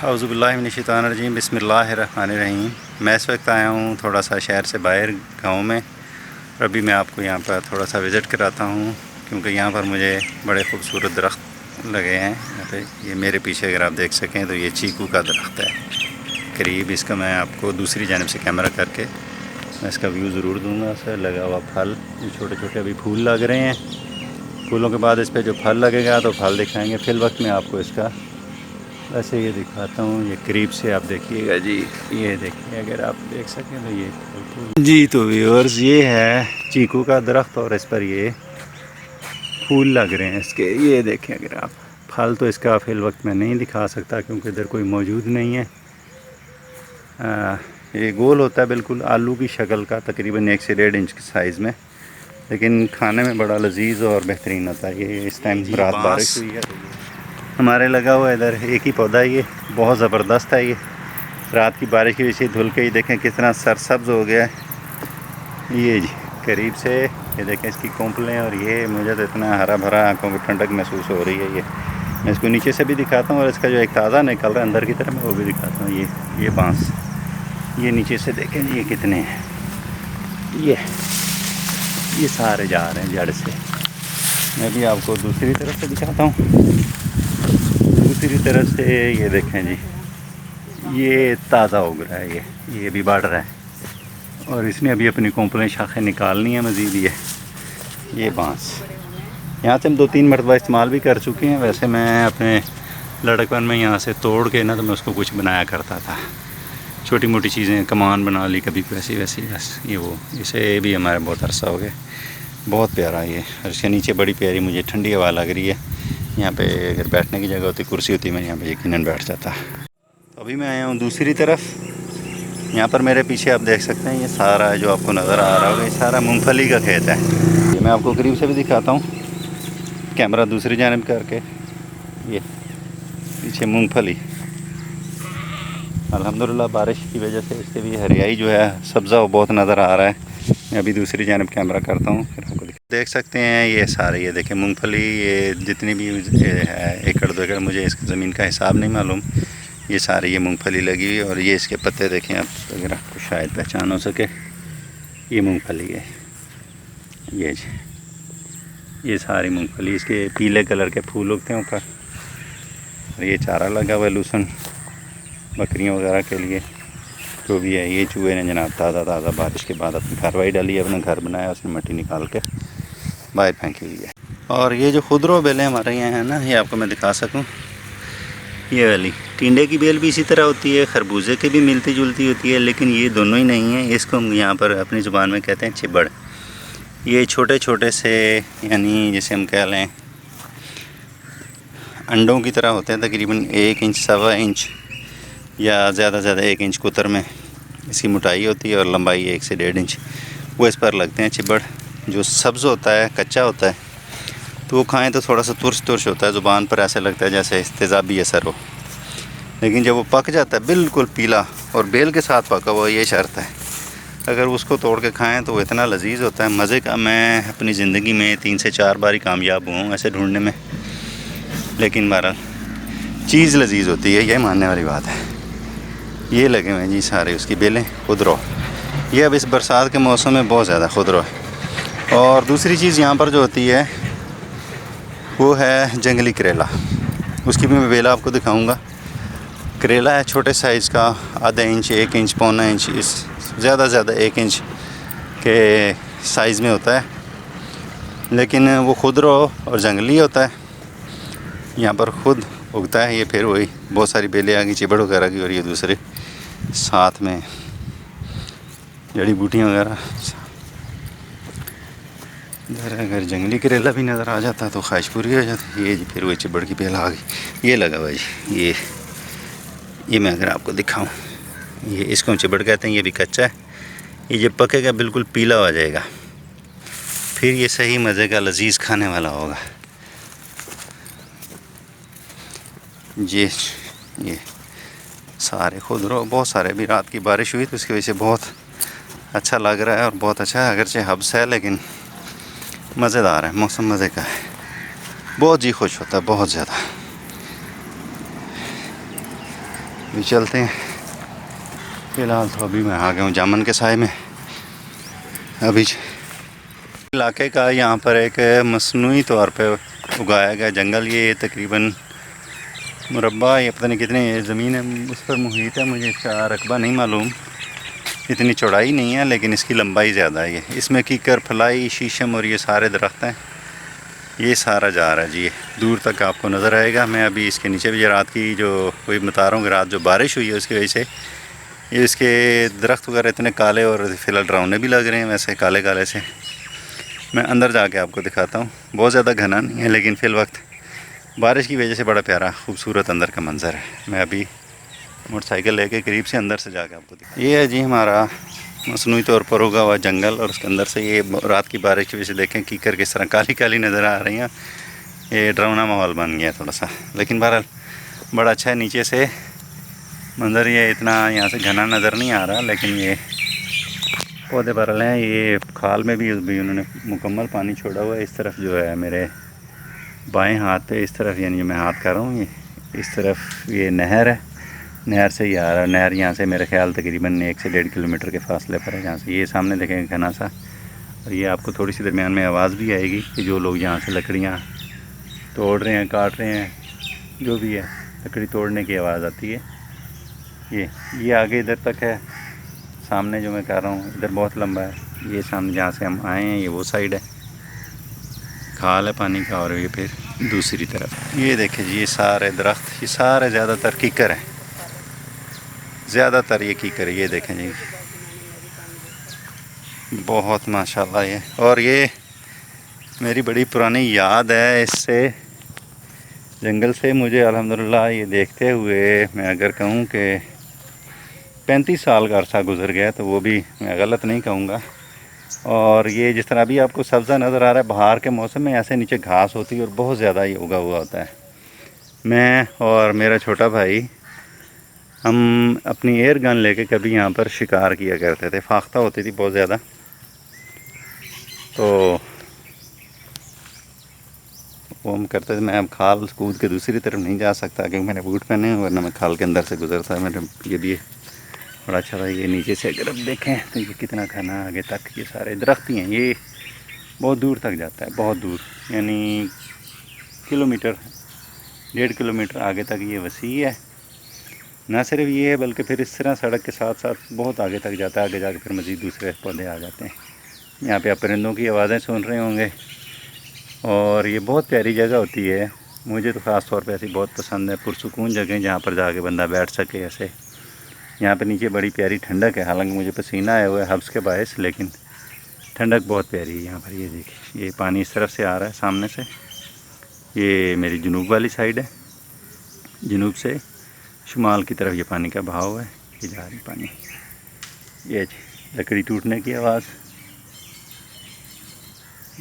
औज़ुबिल्लाहिमिनश्शैतानिर्रजीम बिस्मिल्लाहिर्रहमानिर्रहीम। मैं इस वक्त आया हूँ थोड़ा सा शहर से बाहर गांव में, और अभी मैं आपको यहाँ पर थोड़ा सा विज़िट कराता हूँ क्योंकि यहाँ पर मुझे बड़े ख़ूबसूरत दरख्त लगे हैं। यहाँ पे ये मेरे पीछे अगर आप देख सकें तो ये चीकू का दरख्त है। करीब इसका मैं आपको दूसरी जानब से कैमरा करके मैं इसका व्यू ज़रूर दूँगा। सर लगा हुआ फल, ये छोटे छोटे अभी फूल लग रहे हैं। फूलों के बाद इस पर जो फल लगेगा तो फल दिखाएँगे। फिल वक्त में आपको इसका वैसे ये दिखाता हूँ, ये करीब से आप देखिएगा जी। ये देखिए, अगर आप देख सकें तो ये फूल जी। तो व्यूअर्स, ये है चीकू का दरख्त और इस पर ये फूल लग रहे हैं इसके। ये देखें, अगर आप फल तो इसका फिल वक्त में नहीं दिखा सकता क्योंकि इधर कोई मौजूद नहीं है। ये गोल होता है बिल्कुल आलू की शक्ल का, तकरीबन 1 से 1.5 इंच के साइज़ में, लेकिन खाने में बड़ा लजीज और बेहतरीन होता है। ये इस टाइम रात बारिश हुई है हमारे लगा हुआ है इधर। एक ही पौधा है, ये बहुत ज़बरदस्त है। ये रात की बारिश की वजह से धुल के ही देखें कितना सरसब्ज हो गया है। ये जी करीब से ये देखें इसकी कोंपलें, और ये मुझे तो इतना हरा भरा आंखों को ठंडक महसूस हो रही है। ये मैं इसको नीचे से भी दिखाता हूँ और इसका जो एक ताज़ा निकल रहा है अंदर की तरफ मैं वो भी दिखाता हूँ। ये बांस, ये नीचे से देखें ये कितने हैं। ये सारे जा रहे हैं जड़ से। मैं भी आपको दूसरी तरफ से दिखाता हूँ। दूसरी तरफ से ये देखें जी, ये ताज़ा उग रहा है। ये भी बढ़ रहा है और इसने अभी अपनी कोंपलें शाखें निकालनी है मज़ीद। ये बांस यहाँ से हम 2-3 मरतबा इस्तेमाल भी कर चुके हैं। वैसे मैं अपने लड़कपन में यहाँ से तोड़ के ना तो मैं उसको कुछ बनाया करता था, छोटी मोटी चीज़ें, कमान बना ली कभी वैसी बस। इसे भी हमारे बहुत अरसा हो गया। बहुत प्यारा ये, और इसके नीचे बड़ी प्यारी मुझे ठंडी हवा लग रही है। यहाँ पे अगर बैठने की जगह होती, कुर्सी होती, मैं यहाँ पे यकीनन बैठ जाता। तो अभी मैं आया हूँ दूसरी तरफ। यहाँ पर मेरे पीछे आप देख सकते हैं ये सारा जो आपको नज़र आ रहा होगा, ये सारा मूंगफली का खेत है। ये मैं आपको करीब से भी दिखाता हूँ, कैमरा दूसरी जानब करके। ये पीछे मूंगफली, अल्हम्दुलिल्लाह बारिश की वजह से इससे भी हरियाई जो है, सब्ज़ा वो बहुत नज़र आ रहा है। मैं अभी दूसरी जानब कैमरा करता हूँ, फिर आपको देख सकते हैं ये सारे। ये देखें मूंगफली, ये जितनी भी है 1-2 एकड़, मुझे इसकी ज़मीन का हिसाब नहीं मालूम। ये सारे ये मूंगफली लगी हुई, और ये इसके पत्ते देखें आप, अगर आपको शायद पहचान हो सके, ये मूंगफली है। ये जी, ये सारी मूंगफली, इसके पीले कलर के फूल उगते हैं ऊपर। और ये चारा लगा हुआ है लूसन बकरियों वगैरह के लिए, जो भी है। ये चूहे ने जनाब ताज़ा बारिश के बाद अपनी कार्रवाई डाली है, अपना घर बनाया, उसने मिट्टी निकाल के बाहर फेंकी हुई है। और ये जो खुदरो बेलें हमारे यहाँ हैं ना, ये आपको मैं दिखा सकूँ। ये वाली टिंडे की बेल भी इसी तरह होती है, खरबूजे की भी मिलती जुलती होती है, लेकिन ये दोनों ही नहीं है। इसको हम यहाँ पर अपनी ज़ुबान में कहते हैं चिबड़। ये छोटे छोटे से, यानी जैसे हम कह लें अंडों की तरह होते हैं, तकरीबन 1 इंच 1.25 इंच या ज़्यादा 1 इंच कुतर में इसकी मोटाई होती है, और लंबाई 1 से 1.5 इंच। वो इस पर लगते हैं चिबड़। जो सब्ज़ होता है, कच्चा होता है, तो वो खाएं तो थोड़ा सा तुर्श होता है, ज़ुबान पर ऐसे लगता है जैसे तेज़ाबी असर हो। लेकिन जब वो पक जाता है बिल्कुल पीला और बेल के साथ पका हुआ, ये शर्त है, अगर उसको तोड़ के खाएं तो वो इतना लजीज होता है, मज़े का। मैं अपनी ज़िंदगी में 3 से 4 बार ही कामयाब हुआ हूँ ऐसे ढूंढने में, लेकिन बहरहाल चीज़ लजीज होती है, ये मानने वाली बात है। ये लगे हुए हैं जी सारे उसकी बेलें, खुदरो। ये अब इस बरसात के मौसम में बहुत ज़्यादा खुदरो है। और दूसरी चीज़ यहाँ पर जो होती है वो है जंगली करेला। उसकी भी मैं बेला आपको दिखाऊंगा। करेला है छोटे साइज़ का, आधा इंच, 1 इंच, 1.25 इंच, इस ज़्यादा 1 इंच के साइज़ में होता है, लेकिन वो खुदरो और जंगली होता है। यहाँ पर खुद उगता है ये। फिर वही बहुत सारी बेलें आ गई चिबड़ वगैरह की, और ये दूसरे साथ में जड़ी बूटियाँ वगैरह। इधर अगर जंगली करेला भी नज़र आ जाता तो ख्वाहिश पूरी हो जाती। ये जी फिर वही चिबड़ की बेल आ गई। ये लगा हुआ जी, ये मैं अगर आपको दिखाऊं, ये इसको चिबड़ कहते हैं। ये भी कच्चा है, ये जब पकेगा बिल्कुल पीला हो जाएगा, फिर ये सही मज़े का लजीज खाने वाला होगा। ये सारे खुदरो, बहुत सारे। अभी रात की बारिश हुई तो उसकी वजह से बहुत अच्छा लग रहा है, और बहुत अच्छा है, अगरचे हब्स है लेकिन मज़ेदार है। मौसम मज़े का है, बहुत जी खुश होता है, बहुत ज़्यादा। अभी चलते हैं। फ़िलहाल तो अभी मैं आ गया हूँ जामन के साए में। अभी इलाके का यहाँ पर एक मसनूई तौर पे उगाया गया जंगल, ये तकरीबन मुरब्बा या पता नहीं कितने ये ज़मीन है उस पर मुहित है, मुझे इसका रकबा नहीं मालूम। इतनी चौड़ाई नहीं है लेकिन इसकी लंबाई ज़्यादा है। ये इसमें कीकर, फलाई, शीशम और ये सारे दरख्त हैं। ये सारा जा रहा है जी, ये दूर तक आपको नज़र आएगा। मैं अभी इसके नीचे भी रात की जो कोई बता रहा हूँ कि रात जो बारिश हुई है उसकी वजह से ये इसके दरख्त वगैरह इतने काले और फ़िलहाल डरावने भी लग रहे हैं वैसे काले काले से। मैं अंदर जाके आपको दिखाता हूँ। बहुत ज़्यादा घना नहीं है लेकिन फ़िल वक्त बारिश की वजह से बड़ा प्यारा खूबसूरत अंदर का मंज़र है। मैं अभी मोटरसाइकिल लेके करीब से अंदर से जाके आपको दिखा। ये है जी हमारा मसनूई तौर पर उगा हुआ जंगल और उसके अंदर से ये रात की बारिश की वजह से देखें कीकर किस तरह काली काली नज़र आ रही हैं। ये डरावना माहौल बन गया थोड़ा सा, लेकिन बहरहाल बड़ा अच्छा है। नीचे से मंज़र ये इतना यहाँ से घना नज़र नहीं आ रहा, लेकिन ये पौधे बहरहाल हैं। ये खाल में भी उन्होंने मुकम्मल पानी छोड़ा हुआ है। इस तरफ जो है मेरे बाएं हाथ पे, इस तरफ यानी मैं हाथ कर रहा हूँ, ये इस तरफ ये नहर है। नहर से ही आ रहा है। नहर यहाँ से मेरे ख्याल तकरीबन 1 से 1.5 किलोमीटर के फासले पर है यहाँ से। ये सामने देखेंगे घना सा, और ये आपको थोड़ी सी दरमियान में आवाज़ भी आएगी कि जो लोग यहाँ से लकड़ियाँ तोड़ रहे हैं, काट रहे हैं, जो भी है लकड़ी तोड़ने की आवाज़ आती है। ये आगे इधर तक है, सामने जो मैं कर रहा हूँ इधर बहुत लंबा है। ये सामने जहाँ से हम आए हैं ये वो साइड है, खाल है पानी का। और ये फिर दूसरी तरफ ये देखिए जी, ये सारे दरख्त, ये सारे ज़्यादातर कीकर हैं, ज़्यादातर ये कीकर है। ये देखें जी, बहुत माशाल्लाह ये। और ये मेरी बड़ी पुरानी याद है इससे, जंगल से मुझे अल्हम्दुलिल्लाह ये देखते हुए मैं अगर कहूँ कि 35 साल का अरसा गुज़र गया तो वो भी मैं गलत नहीं कहूँगा। और ये जिस तरह अभी आपको सब्ज़ा नज़र आ रहा है, बाहर के मौसम में ऐसे नीचे घास होती है और बहुत ज़्यादा ये उगा हुआ होता है। मैं और मेरा छोटा भाई हम अपनी एयर गन लेके कभी यहाँ पर शिकार किया करते थे। फाख्ता होती थी बहुत ज़्यादा, तो वो हम करते थे। मैं अब खाल कूद के दूसरी तरफ नहीं जा सकता क्योंकि मैंने बूट पहने हैं, वरना मैं खाल के अंदर से गुजरता है। मेरे ये भी बड़ा अच्छा था। ये नीचे से अगर आप देखें तो ये कितना घना आगे तक ये सारे दरख्त ही हैं। ये बहुत दूर तक जाता है, बहुत दूर, यानी किलोमीटर 1.5 किलोमीटर आगे तक ये वसी है। ना सिर्फ ये है बल्कि फिर इस तरह सड़क के साथ साथ बहुत आगे तक जाता है। आगे जाके फिर मज़ीद दूसरे पौधे आ जाते हैं। यहाँ पे आप परिंदों की आवाज़ें सुन रहे होंगे। और ये बहुत प्यारी जगह होती है, मुझे तो ख़ास तौर पे ऐसी बहुत पसंद है। पुरसुकून जगह जहाँ पर जाके बंदा बैठ सके ऐसे। यहाँ पे नीचे बड़ी प्यारी ठंडक है, हालांकि मुझे पसीना आया हुआ है हब्स के बायस, लेकिन ठंडक बहुत प्यारी है यहाँ पर। ये देखिए, ये पानी इस तरफ से आ रहा है सामने से। ये मेरी जुनूब वाली साइड है, जुनूब से शुमाल की तरफ ये पानी का बहाव है। ये जा रही पानी, ये लकड़ी टूटने की आवाज़।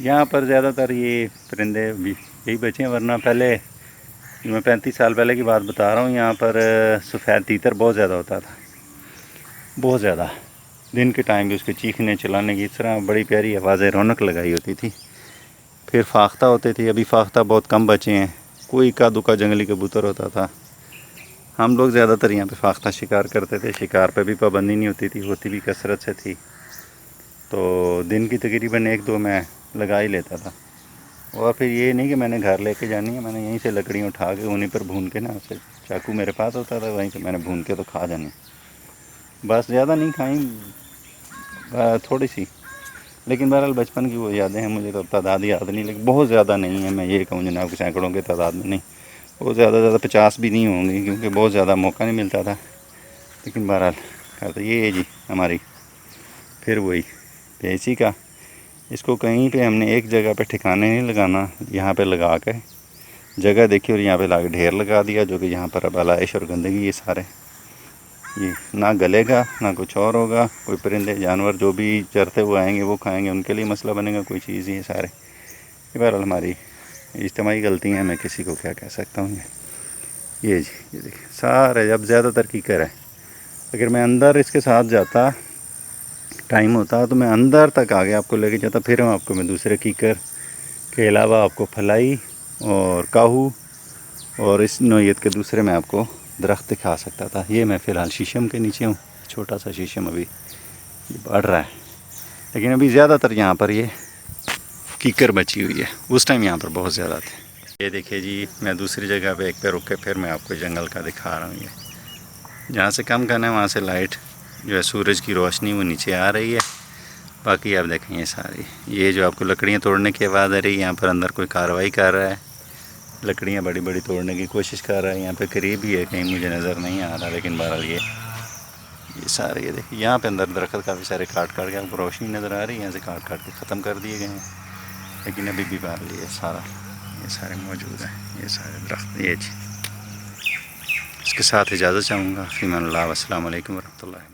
यहाँ पर ज़्यादातर ये परिंदे भी यही बचे हैं, वरना पहले मैं 35 साल पहले की बात बता रहा हूँ, यहाँ पर सफ़ेद तीतर बहुत ज़्यादा होता था, बहुत ज़्यादा। दिन के टाइम भी उसके चीखने चलाने की इस तरह बड़ी प्यारी आवाज़ें रौनक लगाई होती थी। फिर फाख्ता होते थे, अभी फाख्ता बहुत कम बचे हैं, कोई का दुका जंगली कबूतर होता था। हम लोग ज़्यादातर यहाँ पे फाख्ता शिकार करते थे। शिकार पे भी पाबंदी नहीं होती थी, होती भी कसरत से थी, तो दिन की तकरीबन 1-2 मैं लगा ही लेता था। और फिर ये नहीं कि मैंने घर लेके जानी है, मैंने यहीं से लकड़ियाँ उठा के उन्हीं पर भून के ना, उसे चाकू मेरे पास होता था, वहीं पर मैंने भून के तो खा जानी। बस ज़्यादा नहीं खाई, थोड़ी सी, लेकिन बहरहाल बचपन की वो यादें हैं। मुझे तो तादाद याद नहीं, लेकिन बहुत ज़्यादा नहीं है। मैं ये कहूँ जनाब कि सैकड़ों के तादाद में नहीं, वो ज़्यादा 50 भी नहीं होंगी, क्योंकि बहुत ज़्यादा मौका नहीं मिलता था। लेकिन बहरहाल कहते ये है जी हमारी, फिर वही पेची का। इसको कहीं पे हमने एक जगह पे ठिकाने नहीं लगाना, यहाँ पे लगा के जगह देखी और यहाँ पे लाके ढेर लगा दिया, जो कि यहाँ पर अब आलाइश और गंदगी ये सारे, ये ना गलेगा ना कुछ और होगा। कोई परिंदे जानवर जो भी चरते हुए आएंगे वो खाएंगे, उनके लिए मसला बनेगा कोई चीज़। ये सारे ये बहरहाल हमारी इज्तिमाई गलती है, मैं किसी को क्या कह सकता हूँ। ये जी, ये देखिए सारे अब ज़्यादातर कीकर है। अगर मैं अंदर इसके साथ जाता, टाइम होता तो मैं अंदर तक आगे आपको लेके जाता, फिर आपको मैं दूसरे कीकर के अलावा आपको फलाई और काहू और इस नौयत के दूसरे मैं आपको दरख्त दिखा सकता था। ये मैं फ़िलहाल शीशम के नीचे हूँ, छोटा सा शीशम अभी ये बढ़ रहा है, लेकिन अभी ज़्यादातर यहाँ पर ये कीकर बची हुई है। उस टाइम यहाँ पर बहुत ज़्यादा थे। ये देखिए जी, मैं दूसरी जगह पे एक पे रुक के फिर मैं आपको जंगल का दिखा रहा हूँ। ये जहाँ से कम करना है वहाँ से लाइट जो है सूरज की रोशनी वो नीचे आ रही है। बाकी आप देखें ये सारी, ये जो आपको लकड़ियाँ तोड़ने की आवाज़ आ रही है, यहाँ पर अंदर कोई कार्रवाई कर रहा है, लकड़ियाँ बड़ी बड़ी तोड़ने की कोशिश कर रहा है। यहाँ पे करीब ही है, कहीं मुझे नज़र नहीं आ रहा, लेकिन बहरहाल ये सारे, ये देखिए यहाँ पे अंदर दरख्त काफ़ी सारे काट काट के आपको रोशनी नज़र आ रही है, यहाँ से काट काट के ख़त्म कर दिए गए हैं, लेकिन अभी भी बहरहाल ये सारे मौजूद हैं, ये सारे दरख्त। ये जी, इसके साथ इजाज़त चाहूँगा। फ़ीमान अल्लाह, अस्सलाम वालेकुम वरहमतुल्लाहि।